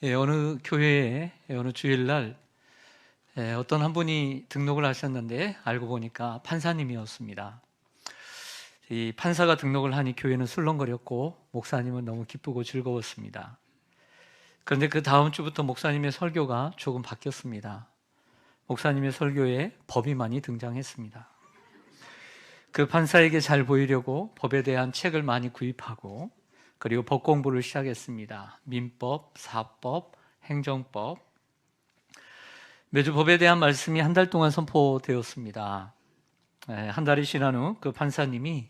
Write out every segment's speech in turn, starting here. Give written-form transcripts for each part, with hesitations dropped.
어느 교회에 어느 주일날 어떤 한 분이 등록을 하셨는데 알고 보니까 판사님이었습니다. 이 판사가 등록을 하니 교회는 술렁거렸고 목사님은 너무 기쁘고 즐거웠습니다. 그런데 그 다음 주부터 목사님의 설교가 조금 바뀌었습니다. 목사님의 설교에 법이 많이 등장했습니다. 그 판사에게 잘 보이려고 법에 대한 책을 많이 구입하고 그리고 법 공부를 시작했습니다. 민법, 사법, 행정법. 매주 법에 대한 말씀이 한 달 동안 선포되었습니다. 한 달이 지난 후 그 판사님이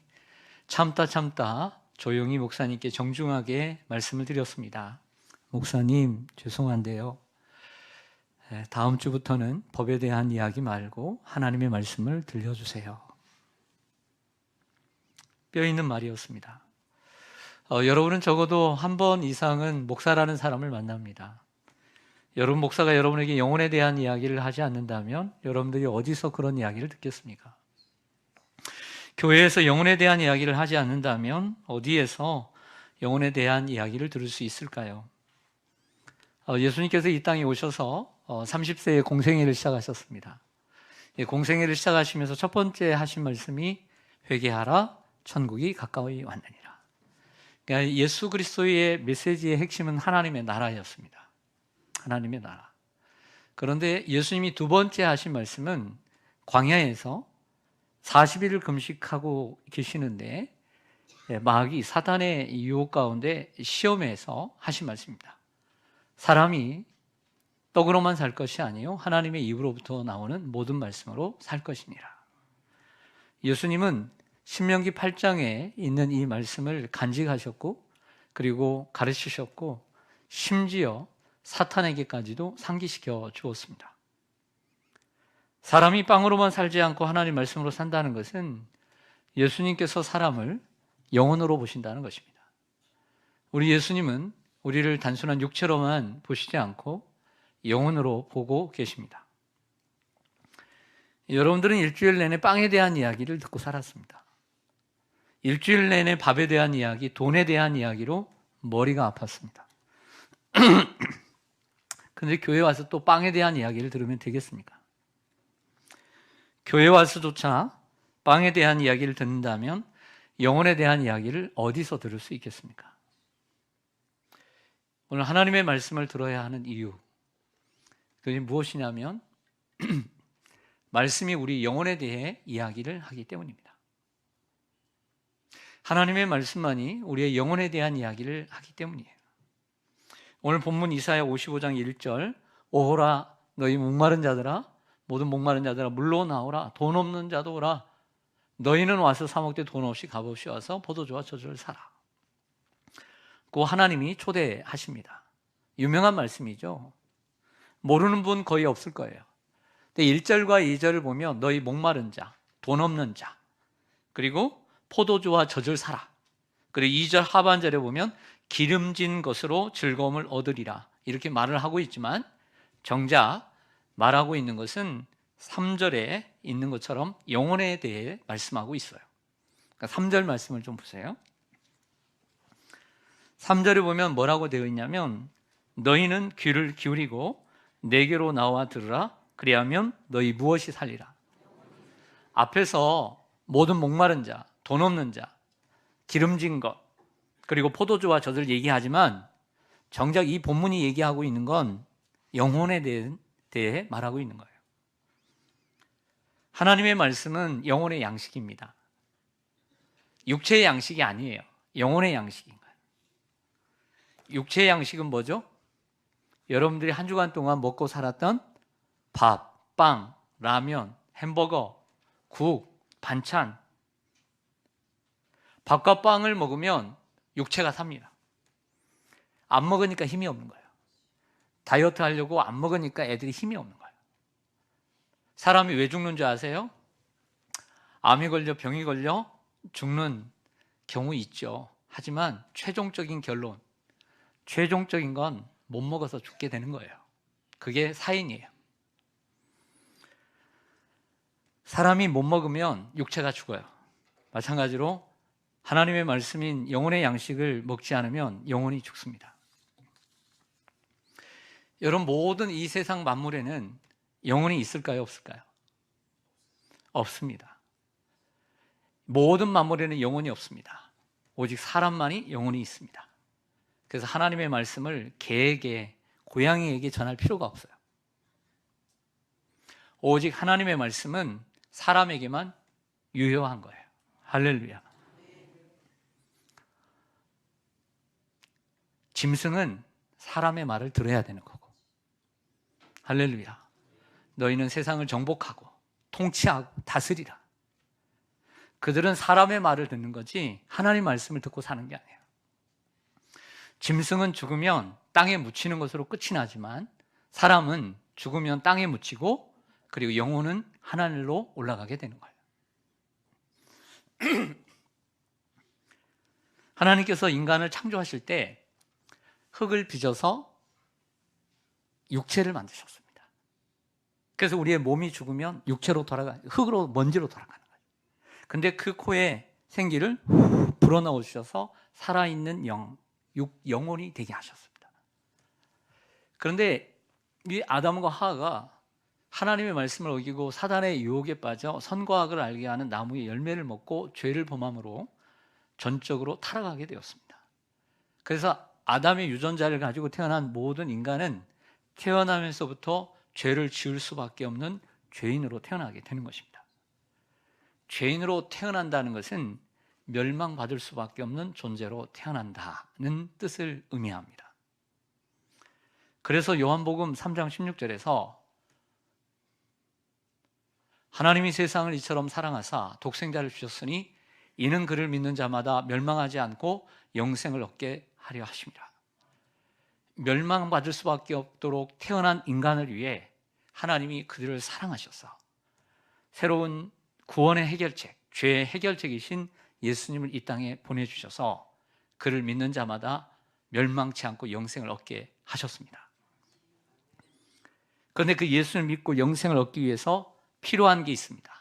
참다 조용히 목사님께 정중하게 말씀을 드렸습니다. 목사님, 죄송한데요. 다음 주부터는 법에 대한 이야기 말고 하나님의 말씀을 들려주세요. 뼈 있는 말이었습니다. 여러분은 적어도 한 번 이상은 목사라는 사람을 만납니다. 여러분 목사가 여러분에게 영혼에 대한 이야기를 하지 않는다면 여러분들이 어디서 그런 이야기를 듣겠습니까? 교회에서 영혼에 대한 이야기를 하지 않는다면 어디에서 영혼에 대한 이야기를 들을 수 있을까요? 예수님께서 이 땅에 오셔서 30세에 공생애를 시작하셨습니다. 공생애를 시작하시면서 첫 번째 하신 말씀이 회개하라, 천국이 가까이 왔느니라. 그러니까 예수 그리스도의 메시지의 핵심은 하나님의 나라였습니다. 하나님의 나라. 그런데 예수님이 두 번째 하신 말씀은 광야에서 40일을 금식하고 계시는데 마귀 사탄의 유혹 가운데 시험에서 하신 말씀입니다. 사람이 떡으로만 살 것이 아니요 하나님의 입으로부터 나오는 모든 말씀으로 살 것이니라. 예수님은 신명기 8장에 있는 이 말씀을 간직하셨고 그리고 가르치셨고 심지어 사탄에게까지도 상기시켜 주었습니다. 사람이 빵으로만 살지 않고 하나님 말씀으로 산다는 것은 예수님께서 사람을 영혼으로 보신다는 것입니다. 우리 예수님은 우리를 단순한 육체로만 보시지 않고 영혼으로 보고 계십니다. 여러분들은 일주일 내내 빵에 대한 이야기를 듣고 살았습니다. 일주일 내내 밥에 대한 이야기, 돈에 대한 이야기로 머리가 아팠습니다. 그런데 교회 와서 또 빵에 대한 이야기를 들으면 되겠습니까? 교회 와서조차 빵에 대한 이야기를 듣는다면 영혼에 대한 이야기를 어디서 들을 수 있겠습니까? 오늘 하나님의 말씀을 들어야 하는 이유, 그것이 무엇이냐면 말씀이 우리 영혼에 대해 이야기를 하기 때문입니다. 하나님의 말씀만이 우리의 영혼에 대한 이야기를 하기 때문이에요. 오늘 본문 이사야 55장 1절 오호라 너희 목마른 자들아 모든 목마른 자들아 물로 나오라 돈 없는 자도 오라 너희는 와서 사 먹되 돈 없이 값없이 와서 포도주와 저주를 사라. 그 하나님이 초대하십니다. 유명한 말씀이죠. 모르는 분 거의 없을 거예요. 근데 1절과 2절을 보면 너희 목마른 자, 돈 없는 자 그리고 포도주와 젖을 사라. 그리고 2절 하반절에 보면 기름진 것으로 즐거움을 얻으리라 이렇게 말을 하고 있지만 정작 말하고 있는 것은 3절에 있는 것처럼 영혼에 대해 말씀하고 있어요. 그러니까 3절 말씀을 좀 보세요. 3절에 보면 뭐라고 되어 있냐면 너희는 귀를 기울이고 내게로 나와 들으라 그리하면 너희 무엇이 살리라. 앞에서 모든 목마른 자, 돈 없는 자, 기름진 것 그리고 포도주와 젖을 얘기하지만 정작 이 본문이 얘기하고 있는 건 영혼에 대해 말하고 있는 거예요. 하나님의 말씀은 영혼의 양식입니다. 육체의 양식이 아니에요. 영혼의 양식인 거예요. 육체의 양식은 뭐죠? 여러분들이 한 주간 동안 먹고 살았던 밥, 빵, 라면, 햄버거, 국, 반찬. 밥과 빵을 먹으면 육체가 삽니다. 안 먹으니까 힘이 없는 거예요. 다이어트 하려고 안 먹으니까 애들이 힘이 없는 거예요. 사람이 왜 죽는 줄 아세요? 암이 걸려 병이 걸려 죽는 경우 있죠. 하지만 최종적인 결론, 최종적인 건 못 먹어서 죽게 되는 거예요. 그게 사인이에요. 사람이 못 먹으면 육체가 죽어요. 마찬가지로 하나님의 말씀인 영혼의 양식을 먹지 않으면 영혼이 죽습니다. 여러분, 모든 이 세상 만물에는 영혼이 있을까요? 없을까요? 없습니다. 모든 만물에는 영혼이 없습니다. 오직 사람만이 영혼이 있습니다. 그래서 하나님의 말씀을 개에게, 고양이에게 전할 필요가 없어요. 오직 하나님의 말씀은 사람에게만 유효한 거예요. 할렐루야. 짐승은 사람의 말을 들어야 되는 거고, 할렐루야. 너희는 세상을 정복하고 통치하고 다스리라. 그들은 사람의 말을 듣는 거지 하나님 말씀을 듣고 사는 게 아니에요. 짐승은 죽으면 땅에 묻히는 것으로 끝이 나지만 사람은 죽으면 땅에 묻히고 그리고 영혼은 하늘로 올라가게 되는 거예요. 하나님께서 인간을 창조하실 때 흙을 빚어서 육체를 만드셨습니다. 그래서 우리의 몸이 죽으면 육체로 흙으로, 먼지로 돌아가는 거예요. 근데 그 코에 생기를 불어넣어 주셔서 살아있는 영혼이 되게 하셨습니다. 그런데 이 아담과 하와가 하나님의 말씀을 어기고 사단의 유혹에 빠져 선과 악을 알게 하는 나무의 열매를 먹고 죄를 범함으로 전적으로 타락하게 되었습니다. 그래서 아담의 유전자를 가지고 태어난 모든 인간은 태어나면서부터 죄를 지을 수밖에 없는 죄인으로 태어나게 되는 것입니다. 죄인으로 태어난다는 것은 멸망받을 수밖에 없는 존재로 태어난다는 뜻을 의미합니다. 그래서 요한복음 3장 16절에서 하나님이 세상을 이처럼 사랑하사 독생자를 주셨으니 이는 그를 믿는 자마다 멸망하지 않고 영생을 얻게 하려 하십니다. 멸망받을 수밖에 없도록 태어난 인간을 위해 하나님이 그들을 사랑하셔서 새로운 구원의 해결책, 죄의 해결책이신 예수님을 이 땅에 보내주셔서 그를 믿는 자마다 멸망치 않고 영생을 얻게 하셨습니다. 그런데 그 예수를 믿고 영생을 얻기 위해서 필요한 게 있습니다.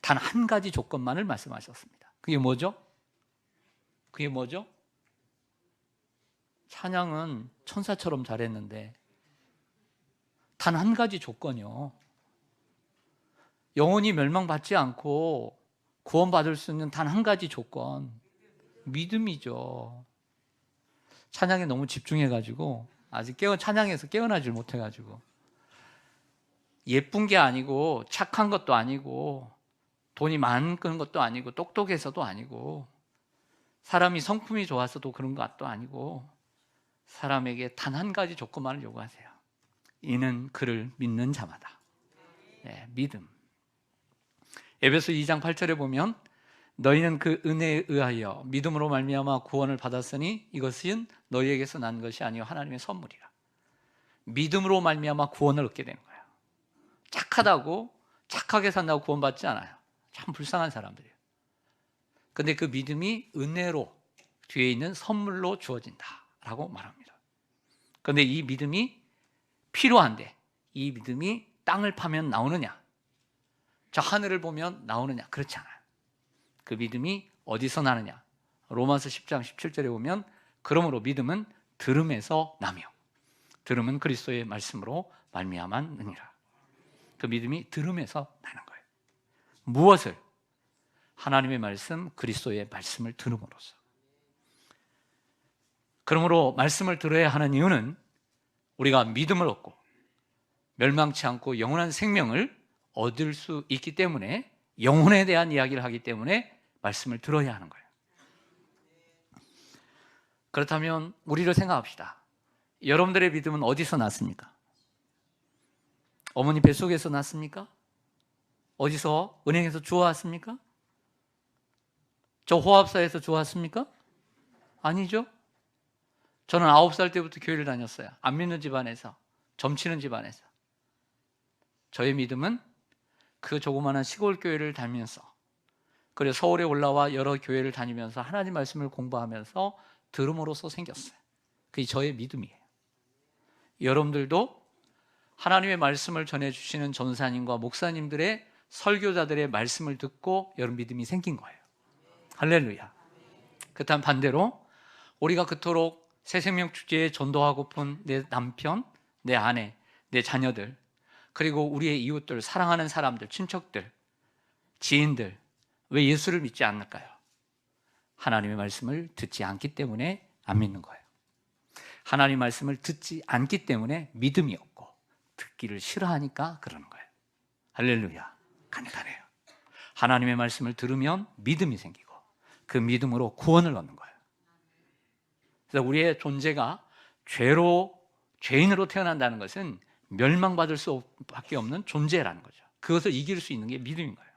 단 한 가지 조건만을 말씀하셨습니다. 그게 뭐죠? 그게 뭐죠? 찬양은 천사처럼 잘했는데 단 한 가지 조건이요. 영원히 멸망받지 않고 구원받을 수 있는 단 한 가지 조건, 믿음이죠. 찬양에 너무 집중해가지고 아직 찬양에서 깨어나질 못해가지고 예쁜 게 아니고 착한 것도 아니고 돈이 많은 것도 아니고 똑똑해서도 아니고 사람이 성품이 좋아서도 그런 것도 아니고 사람에게 단 한 가지 조건만을 요구하세요. 이는 그를 믿는 자마다. 네, 믿음. 에베소 2장 8절에 보면 너희는 그 은혜에 의하여 믿음으로 말미암아 구원을 받았으니 이것은 너희에게서 난 것이 아니요 하나님의 선물이라. 믿음으로 말미암아 구원을 얻게 되는 거예요. 착하다고 착하게 산다고 구원받지 않아요. 참 불쌍한 사람들이에요. 근데 그 믿음이 은혜로 뒤에 있는 선물로 주어진다라고 말합니다. 그런데 이 믿음이 필요한데 이 믿음이 땅을 파면 나오느냐? 저 하늘을 보면 나오느냐? 그렇지 않아요. 그 믿음이 어디서 나느냐? 로마서 10장 17절에 보면 그러므로 믿음은 들음에서 나며 들음은 그리스도의 말씀으로 말미암았느니라. 그 믿음이 들음에서 나는 거예요. 무엇을? 하나님의 말씀, 그리스도의 말씀을 들음으로써. 그러므로 말씀을 들어야 하는 이유는 우리가 믿음을 얻고 멸망치 않고 영원한 생명을 얻을 수 있기 때문에, 영혼에 대한 이야기를 하기 때문에 말씀을 들어야 하는 거예요. 그렇다면 우리를 생각합시다. 여러분들의 믿음은 어디서 났습니까? 어머니 뱃속에서 났습니까? 어디서? 은행에서 주워왔습니까? 저 호합사에서 주워왔습니까? 아니죠. 저는 9살 때부터 교회를 다녔어요. 안 믿는 집안에서, 점치는 집안에서. 저의 믿음은 그 조그마한 시골 교회를 다니면서, 그리고 서울에 올라와 여러 교회를 다니면서 하나님 말씀을 공부하면서 들음으로써 생겼어요. 그게 저의 믿음이에요. 여러분들도 하나님의 말씀을 전해주시는 전사님과 목사님들의, 설교자들의 말씀을 듣고 여러분 믿음이 생긴 거예요. 할렐루야. 그렇다면 반대로 우리가 그토록 새생명축제에 전도하고픈 내 남편, 내 아내, 내 자녀들, 그리고 우리의 이웃들, 사랑하는 사람들, 친척들, 지인들, 왜 예수를 믿지 않을까요? 하나님의 말씀을 듣지 않기 때문에 안 믿는 거예요. 하나님 말씀을 듣지 않기 때문에 믿음이 없고 듣기를 싫어하니까 그러는 거예요. 할렐루야. 간단해요. 하나님의 말씀을 들으면 믿음이 생기고 그 믿음으로 구원을 얻는 거예요. 그래서 우리의 존재가 죄인으로 태어난다는 것은 멸망받을 수밖에 없는 존재라는 거죠. 그것을 이길 수 있는 게 믿음인 거예요.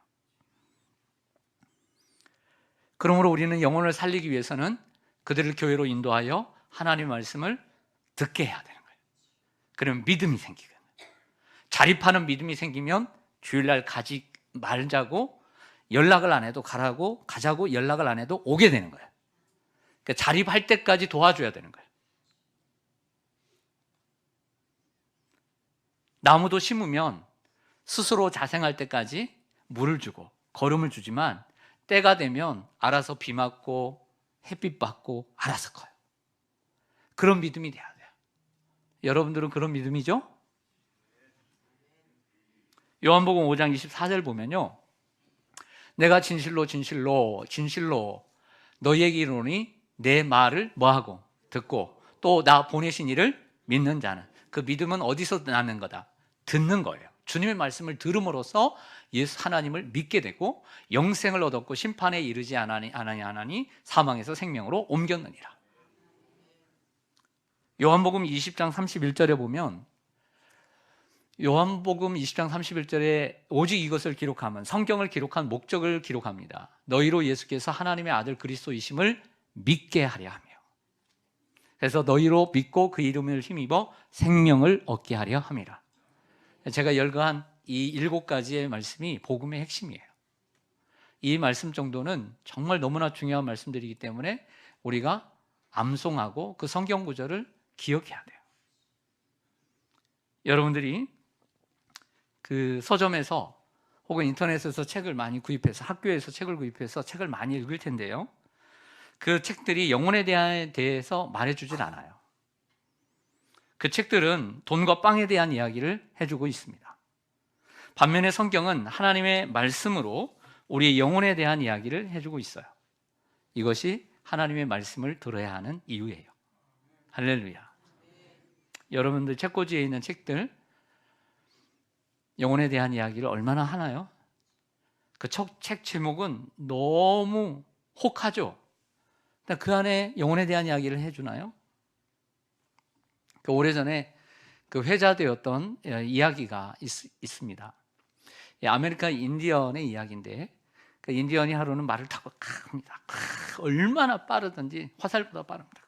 그러므로 우리는 영혼을 살리기 위해서는 그들을 교회로 인도하여 하나님의 말씀을 듣게 해야 되는 거예요. 그러면 믿음이 생기거든요. 자립하는 믿음이 생기면 주일날 가지 말자고 연락을 안 해도 가자고 연락을 안 해도 오게 되는 거예요. 그러니까 자립할 때까지 도와줘야 되는 거예요. 나무도 심으면 스스로 자생할 때까지 물을 주고 거름을 주지만 때가 되면 알아서 비 맞고 햇빛 받고 알아서 커요. 그런 믿음이 돼야 돼요. 여러분들은 그런 믿음이죠? 요한복음 5장 24절 보면요, 내가 진실로 너희에게 이르노니 내 말을 뭐하고 듣고 또 나 보내신 이를 믿는 자는, 그 믿음은 어디서 나는 거다? 듣는 거예요. 주님의 말씀을 들음으로써 예수 하나님을 믿게 되고 영생을 얻었고 심판에 이르지 않으니 사망에서 생명으로 옮겼느니라. 요한복음 20장 31절에 보면, 요한복음 20장 31절에 오직 이것을 기록하면, 성경을 기록한 목적을 기록합니다. 너희로 예수께서 하나님의 아들 그리스도이심을 믿게 하려 하며, 그래서 너희로 믿고 그 이름을 힘입어 생명을 얻게 하려 함이라. 제가 열거한 이 7가지의 말씀이 복음의 핵심이에요. 이 말씀 정도는 정말 너무나 중요한 말씀들이기 때문에 우리가 암송하고 그 성경 구절을 기억해야 돼요. 여러분들이 그 서점에서 혹은 인터넷에서 책을 많이 구입해서, 학교에서 책을 구입해서 책을 많이 읽을 텐데요, 그 책들이 영혼에 대해서 말해주질 않아요. 그 책들은 돈과 빵에 대한 이야기를 해주고 있습니다. 반면에 성경은 하나님의 말씀으로 우리의 영혼에 대한 이야기를 해주고 있어요. 이것이 하나님의 말씀을 들어야 하는 이유예요. 할렐루야. 여러분들 책꽂이에 있는 책들, 영혼에 대한 이야기를 얼마나 하나요? 그 책 제목은 너무 혹하죠? 그 안에 영혼에 대한 이야기를 해주나요? 그 오래전에 그 회자되었던 이야기가 있습니다. 아메리카 인디언의 이야기인데, 그 인디언이 하루는 말을 타고 갑니다. 얼마나 빠르든지 화살보다 빠릅니다.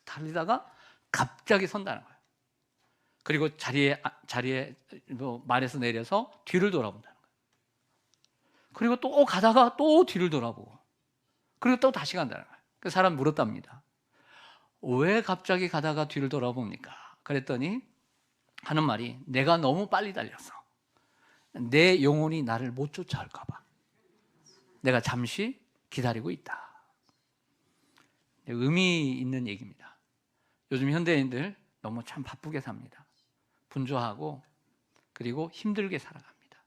달리다가 갑자기 선다는 거예요. 그리고 자리에 말에서 내려서 뒤를 돌아본다는 거예요. 그리고 또 가다가 또 뒤를 돌아보고, 그리고 또 다시 간다는 거예요. 그 사람 물었답니다. 왜 갑자기 가다가 뒤를 돌아봅니까? 그랬더니 하는 말이, 내가 너무 빨리 달려서 내 영혼이 나를 못 쫓아올까 봐 내가 잠시 기다리고 있다. 의미 있는 얘기입니다. 요즘 현대인들 너무 참 바쁘게 삽니다. 분주하고 그리고 힘들게 살아갑니다.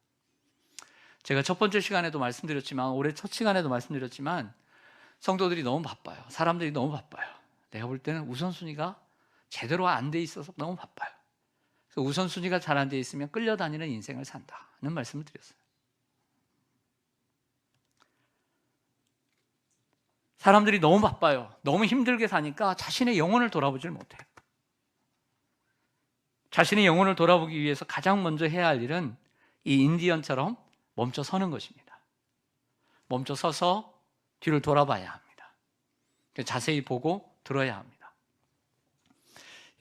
제가 첫 번째 시간에도 말씀드렸지만, 올해 첫 시간에도 말씀드렸지만, 성도들이 너무 바빠요. 사람들이 너무 바빠요. 내가 볼 때는 우선순위가 제대로 안 돼 있어서 너무 바빠요. 그래서 우선순위가 잘 안 돼 있으면 끌려다니는 인생을 산다는 말씀을 드렸어요. 사람들이 너무 바빠요. 너무 힘들게 사니까 자신의 영혼을 돌아보질 못해요. 자신의 영혼을 돌아보기 위해서 가장 먼저 해야 할 일은 이 인디언처럼 멈춰 서는 것입니다. 멈춰 서서 뒤를 돌아봐야 합니다. 자세히 보고 들어야 합니다.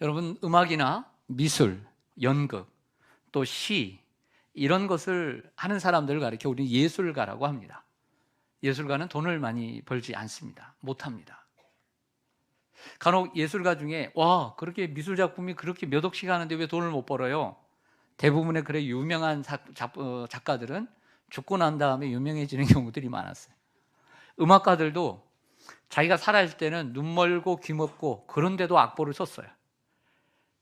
여러분, 음악이나 미술, 연극, 또 시, 이런 것을 하는 사람들을 가리켜 우리는 예술가라고 합니다. 예술가는 돈을 많이 벌지 않습니다. 못합니다. 간혹 예술가 중에, 와, 그렇게 미술 작품이 그렇게 몇 억씩 하는데 왜 돈을 못 벌어요? 대부분의 그래 유명한 작가들은 죽고 난 다음에 유명해지는 경우들이 많았어요.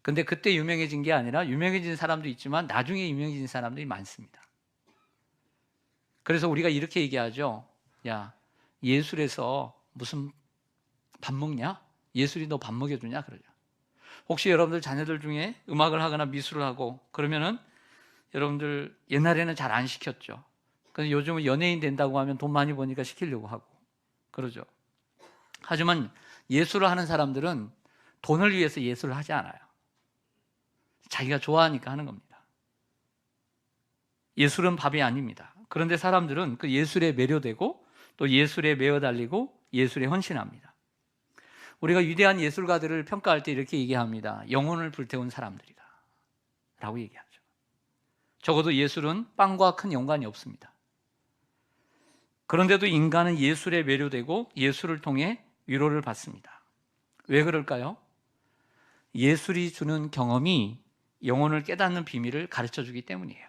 근데 그때 유명해진 게 아니라 유명해진 사람도 있지만 나중에 유명해진 사람들이 많습니다. 그래서 우리가 이렇게 얘기하죠. 야, 예술에서 무슨 밥 먹냐? 예술이 너 밥 먹여주냐? 그러죠. 혹시 여러분들 자녀들 중에 음악을 하거나 미술을 하고 그러면은 여러분들 옛날에는 잘 안 시켰죠. 근데 요즘은 연예인 된다고 하면 돈 많이 버니까 시키려고 하고 그러죠. 하지만 예술을 하는 사람들은 돈을 위해서 예술을 하지 않아요. 자기가 좋아하니까 하는 겁니다. 예술은 밥이 아닙니다. 그런데 사람들은 그 예술에 매료되고 또 예술에 매어 달리고 예술에 헌신합니다. 우리가 위대한 예술가들을 평가할 때 이렇게 얘기합니다. 영혼을 불태운 사람들이다 라고 얘기하죠. 적어도 예술은 빵과 큰 연관이 없습니다. 그런데도 인간은 예술에 매료되고 예술을 통해 위로를 받습니다. 왜 그럴까요? 예술이 주는 경험이 영혼을 깨닫는 비밀을 가르쳐주기 때문이에요.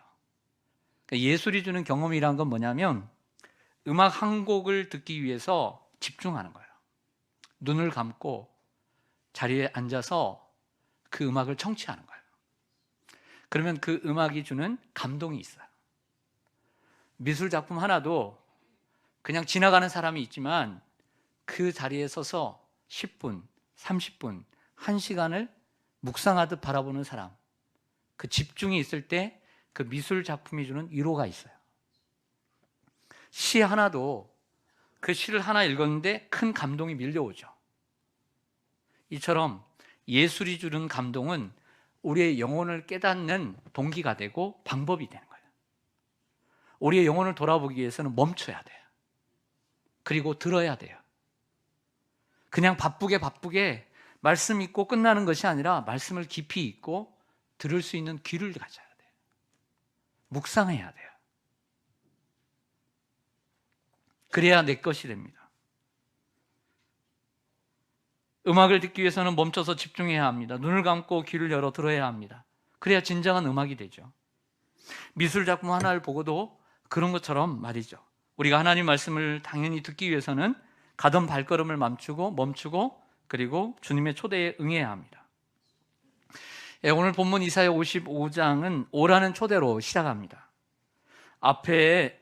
그러니까 예술이 주는 경험이란 건 뭐냐면 음악 한 곡을 듣기 위해서 집중하는 거예요. 눈을 감고 자리에 앉아서 그 음악을 청취하는 거예요. 그러면 그 음악이 주는 감동이 있어요. 미술 작품 하나도 그냥 지나가는 사람이 있지만 그 자리에 서서 10분, 30분, 1시간을 묵상하듯 바라보는 사람, 그 집중이 있을 때 그 미술 작품이 주는 위로가 있어요. 시 하나도 그 시를 하나 읽었는데 큰 감동이 밀려오죠. 이처럼 예술이 주는 감동은 우리의 영혼을 깨닫는 동기가 되고 방법이 되는 거예요. 우리의 영혼을 돌아보기 위해서는 멈춰야 돼요. 그리고 들어야 돼요. 그냥 바쁘게 말씀 읽고 끝나는 것이 아니라 말씀을 깊이 읽고 들을 수 있는 귀를 가져야 돼요. 묵상해야 돼요. 그래야 내 것이 됩니다. 음악을 듣기 위해서는 멈춰서 집중해야 합니다. 눈을 감고 귀를 열어 들어야 합니다. 그래야 진정한 음악이 되죠. 미술 작품 하나를 보고도 그런 것처럼 말이죠. 우리가 하나님 말씀을 당연히 듣기 위해서는 가던 발걸음을 멈추고 그리고 주님의 초대에 응해야 합니다. 오늘 본문 이사야 55장은 오라는 초대로 시작합니다. 앞에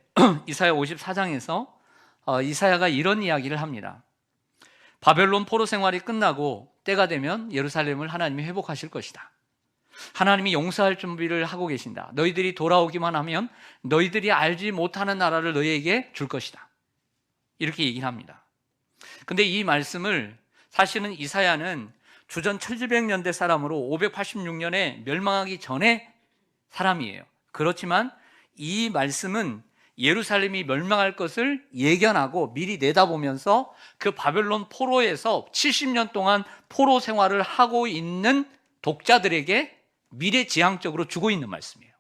이사야 54장에서 이사야가 이런 이야기를 합니다. 바벨론 포로 생활이 끝나고 때가 되면 예루살렘을 하나님이 회복하실 것이다. 하나님이 용서할 준비를 하고 계신다. 너희들이 돌아오기만 하면 너희들이 알지 못하는 나라를 너희에게 줄 것이다. 이렇게 얘기를 합니다. 근데 이 말씀을 사실은 이사야는 주전 1700년대 사람으로 586년에 멸망하기 전에 사람이에요. 그렇지만 이 말씀은 예루살렘이 멸망할 것을 예견하고 미리 내다보면서 그 바벨론 포로에서 70년 동안 포로 생활을 하고 있는 독자들에게 미래지향적으로 주고 있는 말씀이에요.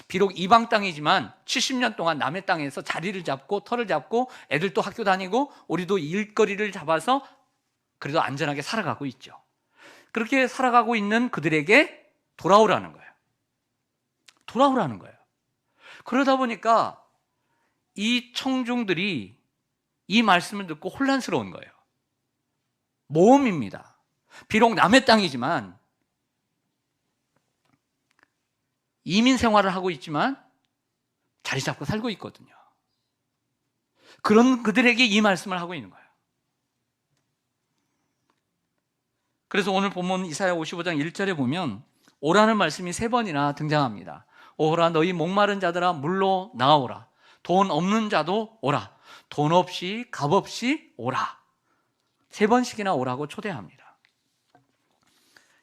비록 이방 땅이지만 70년 동안 남의 땅에서 자리를 잡고 터를 잡고 애들도 학교 다니고 우리도 일거리를 잡아서 그래도 안전하게 살아가고 있죠. 그렇게 살아가고 있는 그들에게 돌아오라는 거예요. 돌아오라는 거예요. 그러다 보니까 이 청중들이 이 말씀을 듣고 혼란스러운 거예요. 모험입니다. 비록 남의 땅이지만 이민 생활을 하고 있지만 자리 잡고 살고 있거든요. 그런 그들에게 이 말씀을 하고 있는 거예요. 그래서 오늘 본문 이사야 55장 1절에 보면 오라는 말씀이 3번이나 등장합니다. 오라 너희 목마른 자들아 물로 나오라. 돈 없는 자도 오라. 돈 없이 값 없이 오라. 3번씩이나 오라고 초대합니다.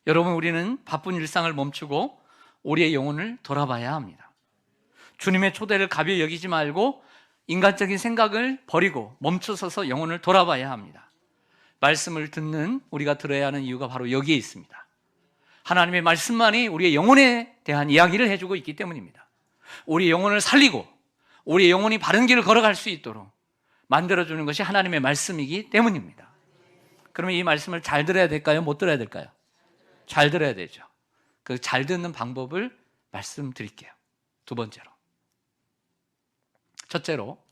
여러분, 우리는 바쁜 일상을 멈추고 우리의 영혼을 돌아봐야 합니다. 주님의 초대를 가벼이 여기지 말고 인간적인 생각을 버리고 멈춰서서 영혼을 돌아봐야 합니다. 말씀을 듣는 우리가 들어야 하는 이유가 바로 여기에 있습니다. 하나님의 말씀만이 우리의 영혼에 대한 이야기를 해주고 있기 때문입니다. 우리의 영혼을 살리고 우리의 영혼이 바른 길을 걸어갈 수 있도록 만들어주는 것이 하나님의 말씀이기 때문입니다. 그러면 이 말씀을 잘 들어야 될까요? 못 들어야 될까요? 잘 들어야 되죠. 그 잘 듣는 방법을 말씀드릴게요. 2번째로. 첫째로,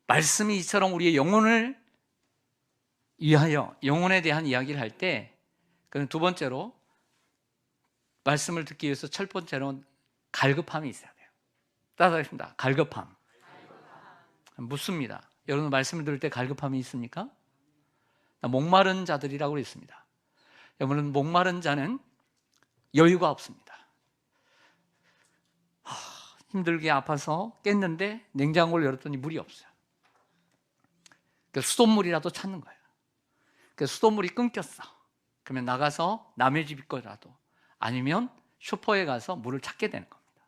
말씀이 이처럼 우리의 영혼을 위하여 영혼에 대한 이야기를 할 때, 그럼 2번째로 말씀을 듣기 위해서 첫 번째로는 갈급함이 있어야 돼요. 따라하겠습니다. 갈급함. 묻습니다. 여러분 말씀을 들을 때 갈급함이 있습니까? 목마른 자들이라고 그랬습니다. 여러분 목마른 자는 여유가 없습니다. 힘들게 아파서 깼는데 냉장고를 열었더니 물이 없어요. 그러니까 수돗물이라도 찾는 거예요. 그러니까 수돗물이 끊겼어. 그러면 나가서 남의 집 거라도 아니면 슈퍼에 가서 물을 찾게 되는 겁니다.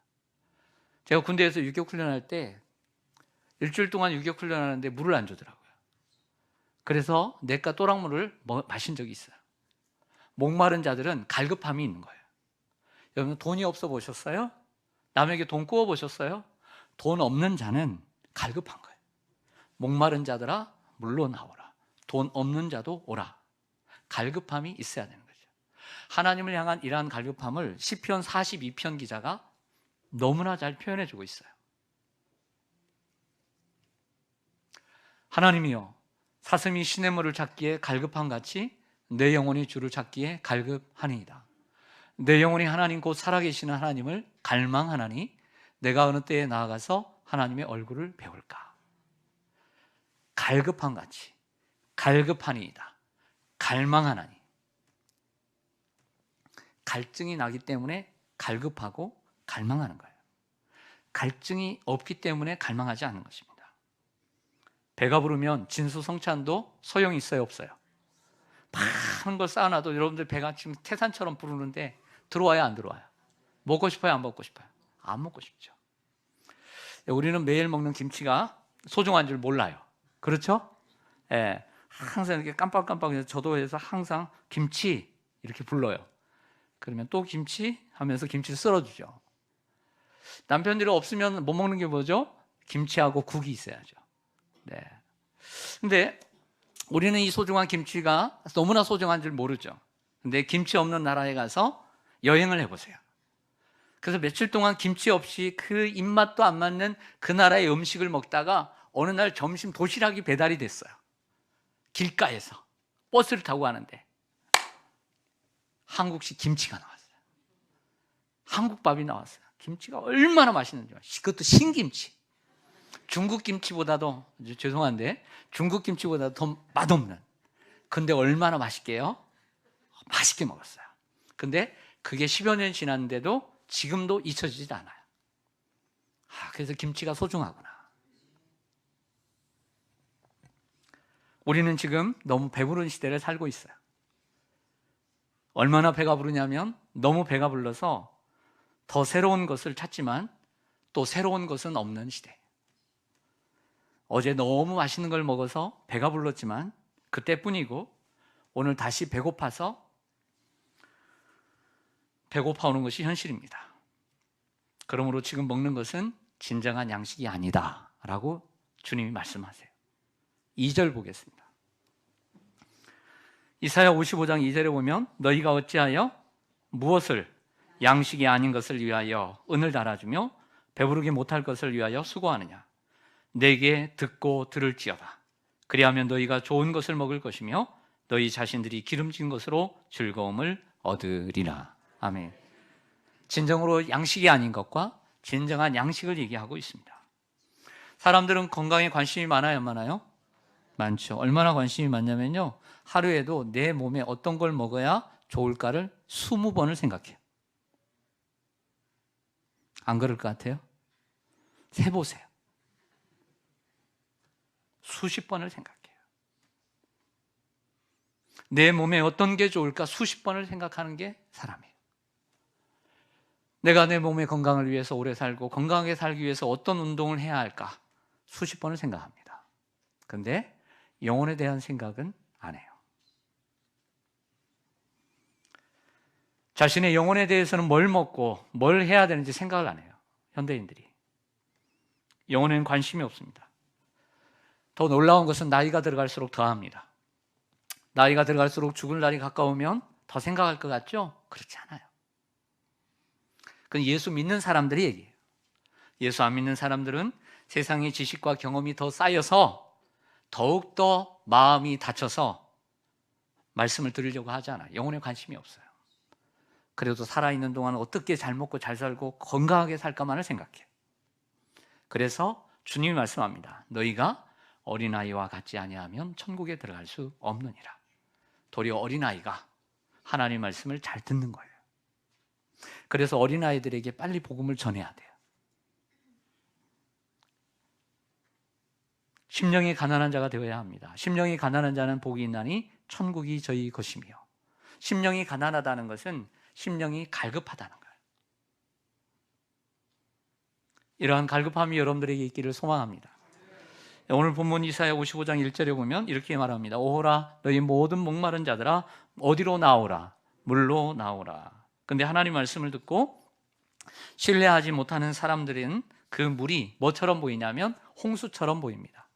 제가 군대에서 유격 훈련할 때 일주일 동안 유격 훈련하는데 물을 안 주더라고요. 그래서 내과 또랑물을 마신 적이 있어요. 목마른 자들은 갈급함이 있는 거예요. 여러분 돈이 없어 보셨어요? 남에게 돈 꾸어 보셨어요? 돈 없는 자는 갈급한 거예요. 목마른 자들아 물로 나오라. 돈 없는 자도 오라. 갈급함이 있어야 되는 거죠. 하나님을 향한 이러한 갈급함을 시편 42편 기자가 너무나 잘 표현해 주고 있어요. 하나님이여 사슴이 시냇물을 찾기에 갈급함 같이 내 영혼이 주를 찾기에 갈급하니이다. 내 영혼이 하나님 곧 살아계시는 하나님을 갈망하나니 내가 어느 때에 나아가서 하나님의 얼굴을 배울까. 갈급함 같이 갈급하니이다. 갈망하나니. 갈증이 나기 때문에 갈급하고 갈망하는 거예요. 갈증이 없기 때문에 갈망하지 않는 것입니다. 배가 부르면 진수성찬도 소용이 있어요, 없어요? 많은 걸 쌓아놔도 여러분들 배가 지금 태산처럼 부르는데 들어와요, 안 들어와요? 먹고 싶어요, 안 먹고 싶어요? 안 먹고 싶죠. 우리는 매일 먹는 김치가 소중한 줄 몰라요. 그렇죠? 예, 항상 이렇게 깜빡깜빡해서 저도 해서 항상 김치 이렇게 불러요. 그러면 또 김치 하면서 김치를 썰어주죠. 남편들이 없으면 못 먹는 게 뭐죠? 김치하고 국이 있어야죠. 네. 근데 우리는 이 소중한 김치가 너무나 소중한 줄 모르죠. 근데 김치 없는 나라에 가서 여행을 해보세요. 그래서 며칠 동안 김치 없이 그 입맛도 안 맞는 그 나라의 음식을 먹다가 어느 날 점심 도시락이 배달이 됐어요. 길가에서 버스를 타고 가는데 한국식 김치가 나왔어요. 한국밥이 나왔어요. 김치가 얼마나 맛있는지. 그것도 신김치. 중국 김치보다도, 죄송한데 중국 김치보다도 더 맛없는. 근데 얼마나 맛있게요? 맛있게 먹었어요. 근데 그게 10여 년 지났는데도 지금도 잊혀지지 않아요. 그래서 김치가 소중하구나. 우리는 지금 너무 배부른 시대를 살고 있어요. 얼마나 배가 부르냐면 너무 배가 불러서 더 새로운 것을 찾지만 또 새로운 것은 없는 시대. 어제 너무 맛있는 걸 먹어서 배가 불렀지만 그때뿐이고 오늘 다시 배고파서 배고파오는 것이 현실입니다. 그러므로 지금 먹는 것은 진정한 양식이 아니다 라고 주님이 말씀하세요. 2절 보겠습니다. 이사야 55장 2절에 보면 너희가 어찌하여 무엇을 양식이 아닌 것을 위하여 은을 달아주며 배부르게 못할 것을 위하여 수고하느냐. 내게 듣고 들을지어다. 그리하면 너희가 좋은 것을 먹을 것이며 너희 자신들이 기름진 것으로 즐거움을 얻으리라. 아멘. 진정으로 양식이 아닌 것과 진정한 양식을 얘기하고 있습니다. 사람들은 건강에 관심이 많아요, 안 많아요? 많죠. 얼마나 관심이 많냐면요, 하루에도 내 몸에 어떤 걸 먹어야 좋을까를 20번을 생각해요. 안 그럴 것 같아요? 세보세요. 수십 번을 생각해요. 내 몸에 어떤 게 좋을까 수십 번을 생각하는 게 사람이에요. 내가 내 몸의 건강을 위해서 오래 살고 건강하게 살기 위해서 어떤 운동을 해야 할까 수십 번을 생각합니다. 그런데 영혼에 대한 생각은 안 해요. 자신의 영혼에 대해서는 뭘 먹고 뭘 해야 되는지 생각을 안 해요. 현대인들이. 영혼에는 관심이 없습니다. 더 놀라운 것은 나이가 들어갈수록 더합니다. 나이가 들어갈수록 죽을 날이 가까우면 더 생각할 것 같죠? 그렇지 않아요. 그건 예수 믿는 사람들이 얘기해요. 예수 안 믿는 사람들은 세상의 지식과 경험이 더 쌓여서 더욱더 마음이 다쳐서 말씀을 들으려고 하지 않아요. 영혼에 관심이 없어요. 그래도 살아있는 동안 어떻게 잘 먹고 잘 살고 건강하게 살까만을 생각해요. 그래서 주님이 말씀합니다. 너희가 어린아이와 같지 아니하면 천국에 들어갈 수 없느니라. 도리어 어린아이가 하나님 말씀을 잘 듣는 거예요. 그래서 어린아이들에게 빨리 복음을 전해야 돼요. 심령이 가난한 자가 되어야 합니다. 심령이 가난한 자는 복이 있나니 천국이 저희 것이며, 심령이 가난하다는 것은 심령이 갈급하다는 거예요. 이러한 갈급함이 여러분들에게 있기를 소망합니다. 오늘 본문 이사야 55장 1절에 보면 이렇게 말합니다. 오호라 너희 모든 목마른 자들아 어디로 나오라, 물로 나오라. 근데 하나님 말씀을 듣고 신뢰하지 못하는 사람들은 그 물이 뭐처럼 보이냐면 홍수처럼 보입니다.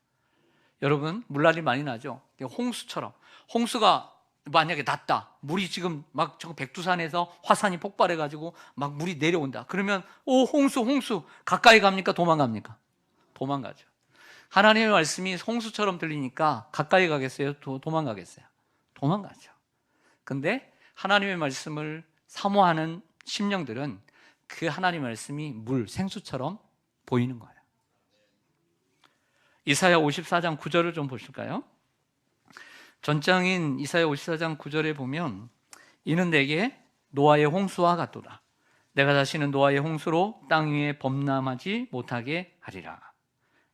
여러분 물난리 많이 나죠? 홍수처럼. 홍수가 만약에 났다, 물이 지금 막 저 백두산에서 화산이 폭발해가지고 막 물이 내려온다. 그러면 오 홍수 가까이 갑니까? 도망갑니까? 도망가죠. 하나님의 말씀이 홍수처럼 들리니까 가까이 가겠어요? 도망가겠어요? 도망가죠. 근데 하나님의 말씀을 사모하는 심령들은 그 하나님의 말씀이 물, 생수처럼 보이는 거예요. 이사야 54장 9절을 좀 보실까요? 전장인 이사야 54장 9절에 보면 이는 내게 노아의 홍수와 같도다. 내가 다시는 노아의 홍수로 땅 위에 범람하지 못하게 하리라.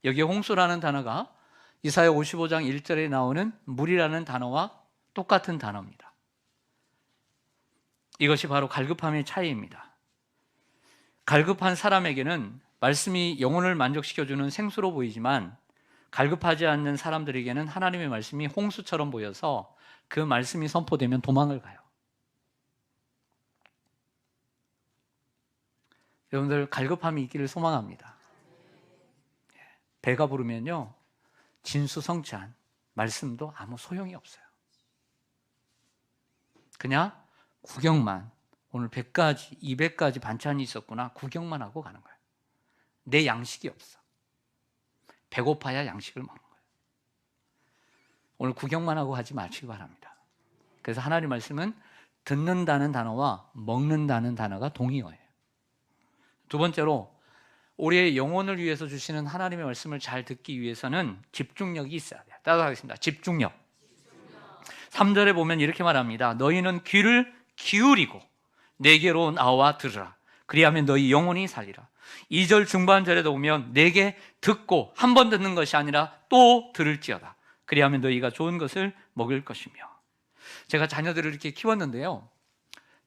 여기에 홍수라는 단어가 이사야 55장 1절에 나오는 물이라는 단어와 똑같은 단어입니다. 이것이 바로 갈급함의 차이입니다. 갈급한 사람에게는 말씀이 영혼을 만족시켜주는 생수로 보이지만 갈급하지 않는 사람들에게는 하나님의 말씀이 홍수처럼 보여서 그 말씀이 선포되면 도망을 가요. 여러분들 갈급함이 있기를 소망합니다. 배가 부르면요 진수성찬 말씀도 아무 소용이 없어요. 그냥 구경만, 오늘 100가지 200가지 반찬이 있었구나 구경만 하고 가는 거예요. 내 양식이 없어. 배고파야 양식을 먹는 거예요. 오늘 구경만 하고 가지 마시기 바랍니다. 그래서 하나님 말씀은 듣는다는 단어와 먹는다는 단어가 동의어예요. 두 번째로 우리의 영혼을 위해서 주시는 하나님의 말씀을 잘 듣기 위해서는 집중력이 있어야 돼요. 따라하겠습니다. 집중력. 3절에 보면 이렇게 말합니다. 너희는 귀를 기울이고 내게로 나와 들으라. 그리하면 너희 영혼이 살리라. 2절 중반절에도 보면 내게 듣고 한 번 듣는 것이 아니라 또 들을지어다. 그리하면 너희가 좋은 것을 먹을 것이며. 제가 자녀들을 이렇게 키웠는데요,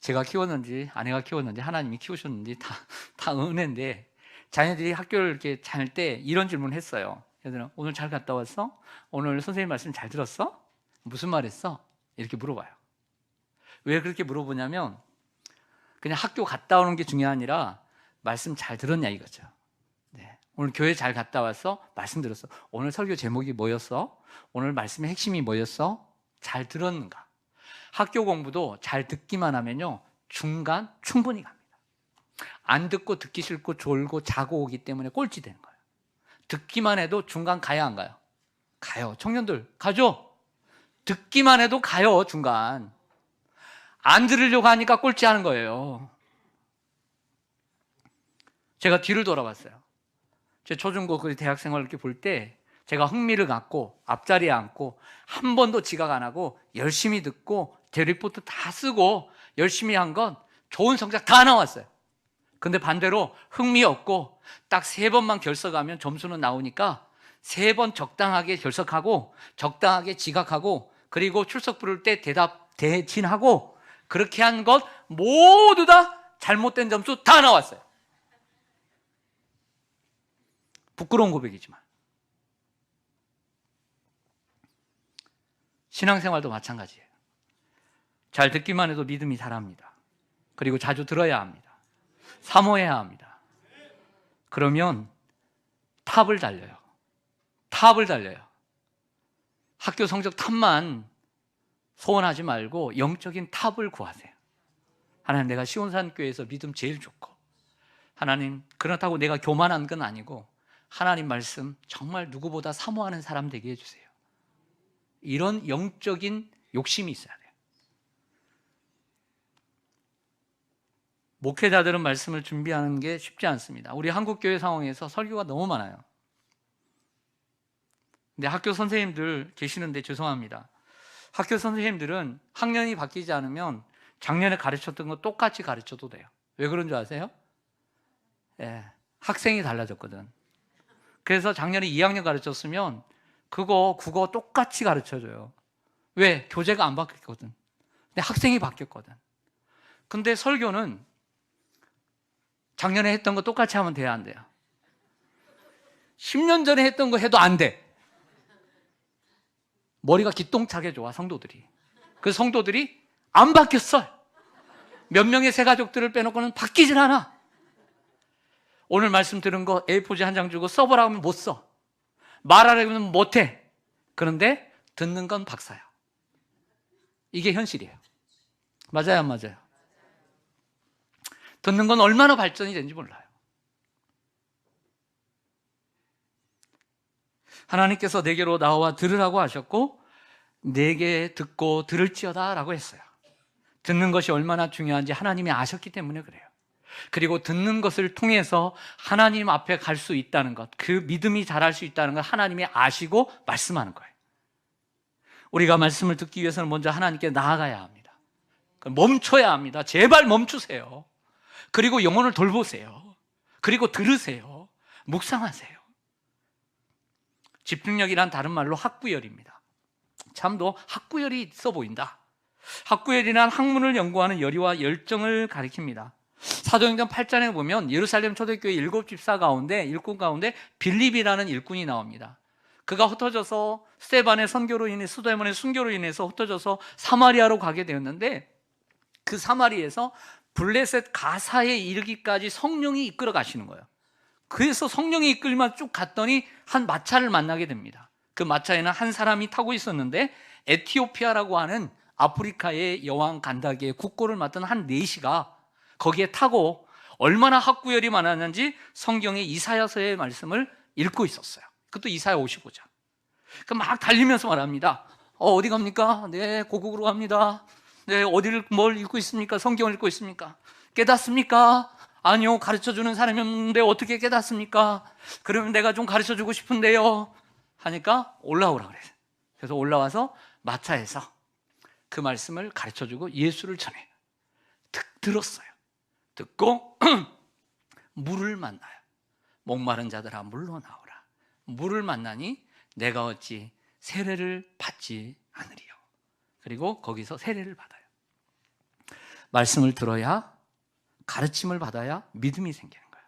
제가 키웠는지 아내가 키웠는지 하나님이 키우셨는지 다 은혜인데, 자녀들이 학교를 이렇게 다닐 때 이런 질문을 했어요. 얘들아 오늘 잘 갔다 왔어? 오늘 선생님 말씀 잘 들었어? 무슨 말 했어? 이렇게 물어봐요. 왜 그렇게 물어보냐면 그냥 학교 갔다 오는 게 중요한 게 아니라 말씀 잘 들었냐 이거죠. 네. 오늘 교회 잘 갔다 왔어? 말씀 들었어? 오늘 설교 제목이 뭐였어? 오늘 말씀의 핵심이 뭐였어? 잘 들었는가? 학교 공부도 잘 듣기만 하면요 중간 충분히 갑니다. 안 듣고 듣기 싫고 졸고 자고 오기 때문에 꼴찌 되는 거예요. 듣기만 해도 중간 가야 안 가요? 가요. 청년들 가죠? 듣기만 해도 가요. 중간. 안 들으려고 하니까 꼴찌 하는 거예요. 제가 뒤를 돌아봤어요. 제 초중고 대학 생활을 이렇게 볼 때 제가 흥미를 갖고 앞자리에 앉고 한 번도 지각 안 하고 열심히 듣고 제 리포트 다 쓰고 열심히 한 건 좋은 성적 다 나왔어요. 근데 반대로 흥미 없고 딱 3번만 결석하면 점수는 나오니까 3번 적당하게 결석하고 적당하게 지각하고 그리고 출석 부를 때 대진하고 그렇게 한 것 모두 다 잘못된 점수 다 나왔어요. 부끄러운 고백이지만 신앙생활도 마찬가지예요. 잘 듣기만 해도 믿음이 자랍니다. 그리고 자주 들어야 합니다. 사모해야 합니다. 그러면 탑을 달려요. 탑을 달려요. 학교 성적 탑만 소원하지 말고 영적인 탑을 구하세요. 하나님 내가 시온산교회에서 믿음 제일 좋고, 하나님 그렇다고 내가 교만한 건 아니고 하나님 말씀 정말 누구보다 사모하는 사람 되게 해주세요. 이런 영적인 욕심이 있어야 돼요. 목회자들은 말씀을 준비하는 게 쉽지 않습니다. 우리 한국교회 상황에서 설교가 너무 많아요. 근데 학교 선생님들 계시는데 죄송합니다. 학교 선생님들은 학년이 바뀌지 않으면 작년에 가르쳤던 거 똑같이 가르쳐도 돼요. 왜 그런 줄 아세요? 예, 학생이 달라졌거든. 그래서 작년에 2학년 가르쳤으면 국어 똑같이 가르쳐줘요. 왜? 교재가 안 바뀌었거든. 근데 학생이 바뀌었거든. 근데 설교는 작년에 했던 거 똑같이 하면 돼야 안 돼요? 10년 전에 했던 거 해도 안 돼. 머리가 기똥차게 좋아, 성도들이. 그 성도들이 안 바뀌었어. 몇 명의 새 가족들을 빼놓고는 바뀌질 않아. 오늘 말씀 들은 거 A4지 한 장 주고 써보라고 하면 못 써. 말하라고 하면 못 해. 그런데 듣는 건 박사야. 이게 현실이에요. 맞아요, 안 맞아요? 듣는 건 얼마나 발전이 되는지 몰라요. 하나님께서 내게로 나와 들으라고 하셨고 내게 듣고 들을지어다 라고 했어요. 듣는 것이 얼마나 중요한지 하나님이 아셨기 때문에 그래요. 그리고 듣는 것을 통해서 하나님 앞에 갈 수 있다는 것, 그 믿음이 자랄 수 있다는 것 하나님이 아시고 말씀하는 거예요. 우리가 말씀을 듣기 위해서는 먼저 하나님께 나아가야 합니다. 멈춰야 합니다. 제발 멈추세요. 그리고 영혼을 돌보세요. 그리고 들으세요. 묵상하세요. 집중력이란 다른 말로 학구열입니다. 참도 학구열이 있어 보인다. 학구열이란 학문을 연구하는 열의와 열정을 가리킵니다. 사도행전 8장에 보면 예루살렘 초대교회 7집사 가운데 일꾼 가운데 빌립이라는 일꾼이 나옵니다. 그가 흩어져서 스데반의 선교로 인해 스데반의 순교로 인해서 흩어져서 사마리아로 가게 되었는데 그 사마리에서 블레셋 가사에 이르기까지 성령이 이끌어 가시는 거예요. 그래서 성령이 이끌만 쭉 갔더니 한 마차를 만나게 됩니다. 그 마차에는 한 사람이 타고 있었는데 에티오피아라고 하는 아프리카의 여왕 간다기의 국고를 맡은 한 내시가 거기에 타고 얼마나 학구열이 많았는지 성경의 이사야서의 말씀을 읽고 있었어요. 그것도 이사야 55장. 그 막 달리면서 말합니다. 어디 갑니까? 네, 고국으로 갑니다. 네, 어디를 뭘 읽고 있습니까? 성경을 읽고 있습니까? 깨닫습니까? 아니요, 가르쳐주는 사람이 없는데 어떻게 깨닫습니까? 그러면 내가 좀 가르쳐주고 싶은데요 하니까 올라오라 그래요. 그래서 올라와서 마차에서 그 말씀을 가르쳐주고 예수를 전해요. 들었어요. 듣고 물을 만나요. 목마른 자들아 물로 나오라. 물을 만나니 내가 어찌 세례를 받지 않으리요. 그리고 거기서 세례를 받아요. 말씀을 들어야, 가르침을 받아야 믿음이 생기는 거예요.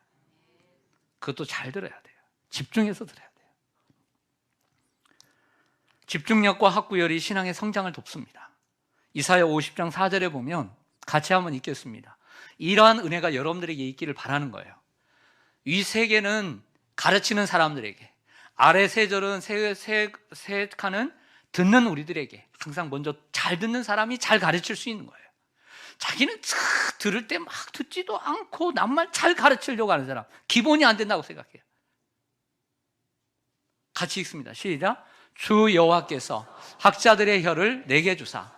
그것도 잘 들어야 돼요. 집중해서 들어야 돼요. 집중력과 학구열이 신앙의 성장을 돕습니다. 이사야 50장 4절에 보면 같이 한번 읽겠습니다. 이러한 은혜가 여러분들에게 있기를 바라는 거예요. 위 세 개는 가르치는 사람들에게, 아래 세 절은 세 칸은 듣는 우리들에게 항상 먼저 잘 듣는 사람이 잘 가르칠 수 있는 거예요. 자기는 들을 때 막 듣지도 않고 남만 잘 가르치려고 하는 사람, 기본이 안 된다고 생각해요. 같이 읽습니다. 시작. 주 여호와께서 학자들의 혀를 내게 주사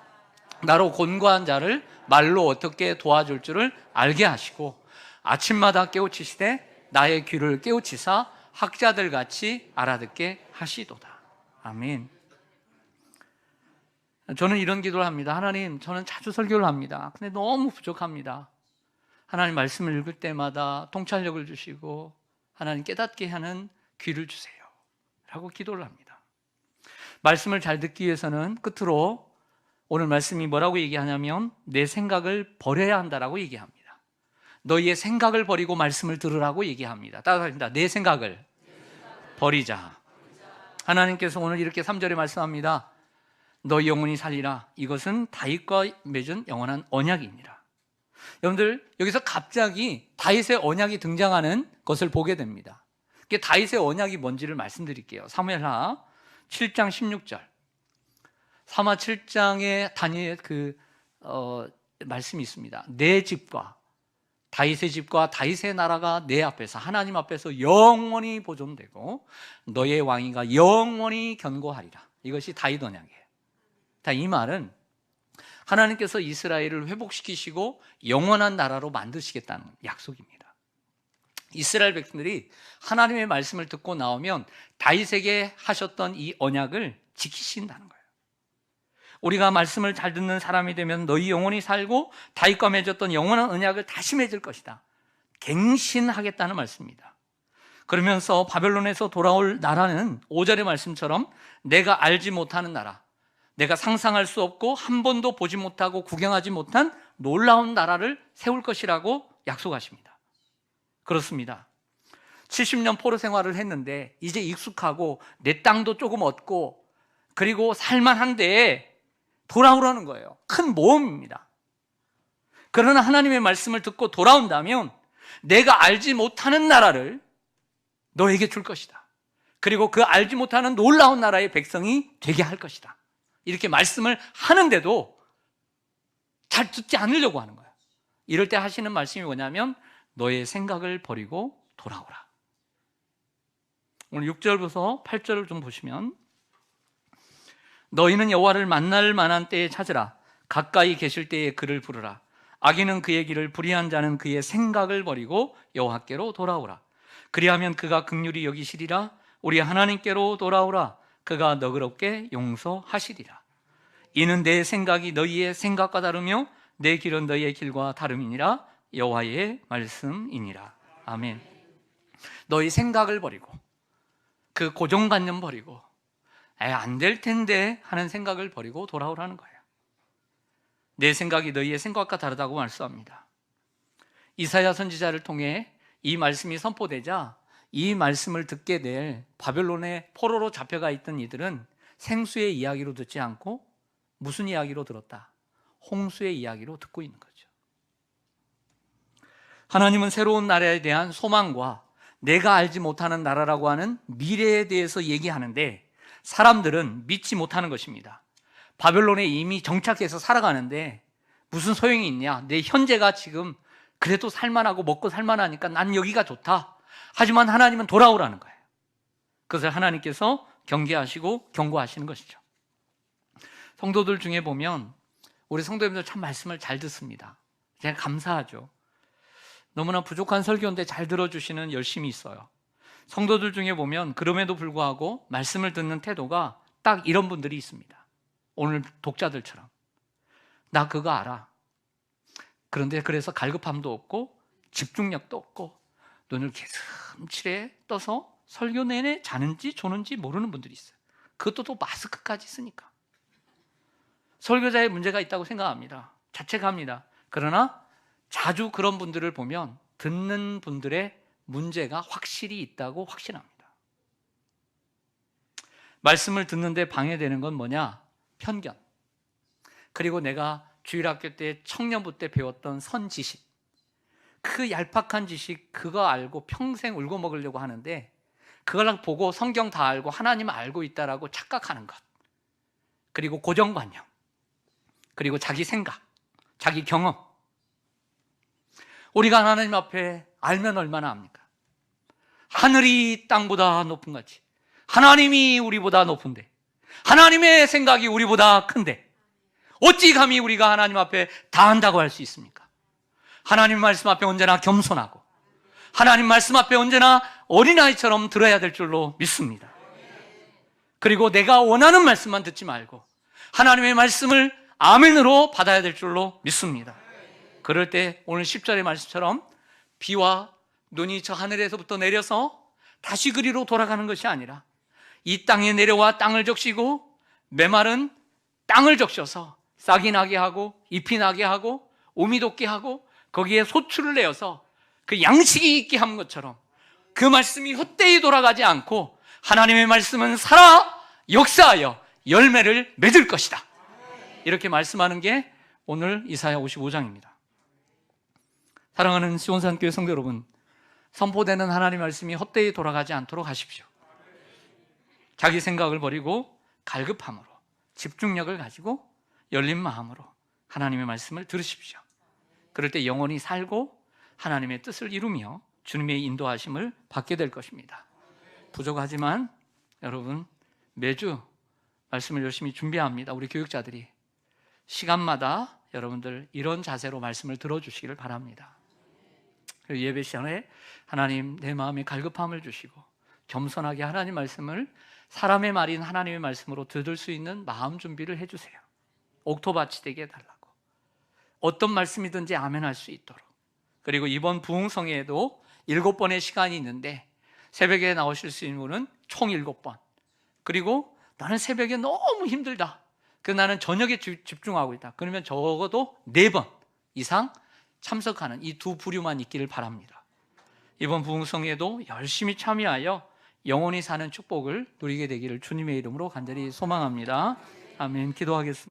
나로 곤고한 자를 말로 어떻게 도와줄 줄을 알게 하시고 아침마다 깨우치시되 나의 귀를 깨우치사 학자들 같이 알아듣게 하시도다. 아멘. 저는 이런 기도를 합니다. 하나님, 저는 자주 설교를 합니다. 근데 너무 부족합니다. 하나님 말씀을 읽을 때마다 통찰력을 주시고 하나님 깨닫게 하는 귀를 주세요 라고 기도를 합니다. 말씀을 잘 듣기 위해서는 끝으로 오늘 말씀이 뭐라고 얘기하냐면 내 생각을 버려야 한다라고 얘기합니다. 너희의 생각을 버리고 말씀을 들으라고 얘기합니다. 따라합니다. 내 생각을 버리자. 하나님께서 오늘 이렇게 3절에 말씀합니다. 너희 영혼이 살리라. 이것은 다윗과 맺은 영원한 언약입니다. 여러분들 여기서 갑자기 다윗의 언약이 등장하는 것을 보게 됩니다. 다윗의 언약이 뭔지를 말씀드릴게요. 사무엘하 7장 16절. 사마 7장에 다니엘 말씀이 있습니다. 내 집과 다윗의 집과 다윗의 나라가 내 앞에서 하나님 앞에서 영원히 보존되고 너의 왕위가 영원히 견고하리라. 이것이 다윗 언약이에요. 이 말은 하나님께서 이스라엘을 회복시키시고 영원한 나라로 만드시겠다는 약속입니다. 이스라엘 백성들이 하나님의 말씀을 듣고 나오면 다윗에게 하셨던 이 언약을 지키신다는 거예요. 우리가 말씀을 잘 듣는 사람이 되면 너희 영혼이 살고 다윗과 맺었던 영원한 언약을 다시 맺을 것이다. 갱신하겠다는 말씀입니다. 그러면서 바벨론에서 돌아올 나라는 5절의 말씀처럼 내가 알지 못하는 나라, 내가 상상할 수 없고 한 번도 보지 못하고 구경하지 못한 놀라운 나라를 세울 것이라고 약속하십니다. 그렇습니다. 70년 포로 생활을 했는데 이제 익숙하고 내 땅도 조금 얻고 그리고 살만한데 돌아오라는 거예요. 큰 모험입니다. 그러나 하나님의 말씀을 듣고 돌아온다면 내가 알지 못하는 나라를 너에게 줄 것이다. 그리고 그 알지 못하는 놀라운 나라의 백성이 되게 할 것이다. 이렇게 말씀을 하는데도 잘 듣지 않으려고 하는 거예요. 이럴 때 하시는 말씀이 뭐냐면 너의 생각을 버리고 돌아오라. 오늘 6절부터 8절을 좀 보시면 너희는 여호와를 만날 만한 때에 찾으라. 가까이 계실 때에 그를 부르라. 악인은 그의 길을 불의한 자는 그의 생각을 버리고 여호와께로 돌아오라. 그리하면 그가 긍휼히 여기시리라. 우리 하나님께로 돌아오라. 그가 너그럽게 용서하시리라. 이는 내 생각이 너희의 생각과 다르며 내 길은 너희의 길과 다름이니라. 여호와의 말씀이니라. 아멘. 너희 생각을 버리고 그 고정관념 버리고 안 될 텐데 하는 생각을 버리고 돌아오라는 거예요. 내 생각이 너희의 생각과 다르다고 말씀합니다. 이사야 선지자를 통해 이 말씀이 선포되자 이 말씀을 듣게 될 바벨론의 포로로 잡혀가 있던 이들은 생수의 이야기로 듣지 않고 무슨 이야기로 들었다? 홍수의 이야기로 듣고 있는 거죠. 하나님은 새로운 나라에 대한 소망과 내가 알지 못하는 나라라고 하는 미래에 대해서 얘기하는데 사람들은 믿지 못하는 것입니다. 바벨론에 이미 정착해서 살아가는데 무슨 소용이 있냐? 내 현재가 지금 그래도 살만하고 먹고 살만하니까 난 여기가 좋다. 하지만 하나님은 돌아오라는 거예요. 그것을 하나님께서 경계하시고 경고하시는 것이죠. 성도들 중에 보면 우리 성도님들 참 말씀을 잘 듣습니다. 제가 감사하죠. 너무나 부족한 설교인데 잘 들어주시는 열심이 있어요. 성도들 중에 보면 그럼에도 불구하고 말씀을 듣는 태도가 딱 이런 분들이 있습니다. 오늘 독자들처럼 나 그거 알아. 그런데 그래서 갈급함도 없고 집중력도 없고 눈을 개슴츠레 떠서 설교 내내 자는지 조는지 모르는 분들이 있어요. 그것도 또 마스크까지 쓰니까 설교자의 문제가 있다고 생각합니다. 자책합니다. 그러나 자주 그런 분들을 보면 듣는 분들의 문제가 확실히 있다고 확신합니다. 말씀을 듣는데 방해되는 건 뭐냐? 편견. 그리고 내가 주일학교 때 청년부 때 배웠던 선지식, 그 얄팍한 지식 그거 알고 평생 울고 먹으려고 하는데 그걸 보고 성경 다 알고 하나님 알고 있다라고 착각하는 것, 그리고 고정관념, 그리고 자기 생각, 자기 경험. 우리가 하나님 앞에 알면 얼마나 압니까? 하늘이 땅보다 높은 같이 하나님이 우리보다 높은데, 하나님의 생각이 우리보다 큰데 어찌 감히 우리가 하나님 앞에 다 한다고 할 수 있습니까? 하나님 말씀 앞에 언제나 겸손하고 하나님 말씀 앞에 언제나 어린아이처럼 들어야 될 줄로 믿습니다. 그리고 내가 원하는 말씀만 듣지 말고 하나님의 말씀을 아멘으로 받아야 될 줄로 믿습니다. 그럴 때 오늘 10절의 말씀처럼 비와 눈이 저 하늘에서부터 내려서 다시 그리로 돌아가는 것이 아니라 이 땅에 내려와 땅을 적시고 메마른 땅을 적셔서 싹이 나게 하고 잎이 나게 하고 오미 돋게 하고 거기에 소출을 내어서 그 양식이 있게 한 것처럼 그 말씀이 헛되이 돌아가지 않고 하나님의 말씀은 살아 역사하여 열매를 맺을 것이다. 이렇게 말씀하는 게 오늘 이사야 55장입니다. 사랑하는 시온산교회 성도 여러분, 선포되는 하나님의 말씀이 헛되이 돌아가지 않도록 하십시오. 자기 생각을 버리고 갈급함으로 집중력을 가지고 열린 마음으로 하나님의 말씀을 들으십시오. 그럴 때 영혼이 살고 하나님의 뜻을 이루며 주님의 인도하심을 받게 될 것입니다. 부족하지만 여러분 매주 말씀을 열심히 준비합니다. 우리 교육자들이 시간마다 여러분들 이런 자세로 말씀을 들어주시기를 바랍니다. 그리고 예배 시간에 하나님 내 마음에 갈급함을 주시고 겸손하게 하나님 말씀을 사람의 말인 하나님의 말씀으로 들을 수 있는 마음 준비를 해주세요. 옥토밭이 되게 해달라고. 어떤 말씀이든지 아멘할 수 있도록. 그리고 이번 부흥성회에도 7번의 시간이 있는데 새벽에 나오실 수 있는 분은 총 7번. 그리고 나는 새벽에 너무 힘들다. 나는 저녁에 집중하고 있다. 그러면 적어도 4번 이상 참석하는 이 두 부류만 있기를 바랍니다. 이번 부흥성회에도 열심히 참여하여 영원히 사는 축복을 누리게 되기를 주님의 이름으로 간절히 소망합니다. 아멘. 기도하겠습니다.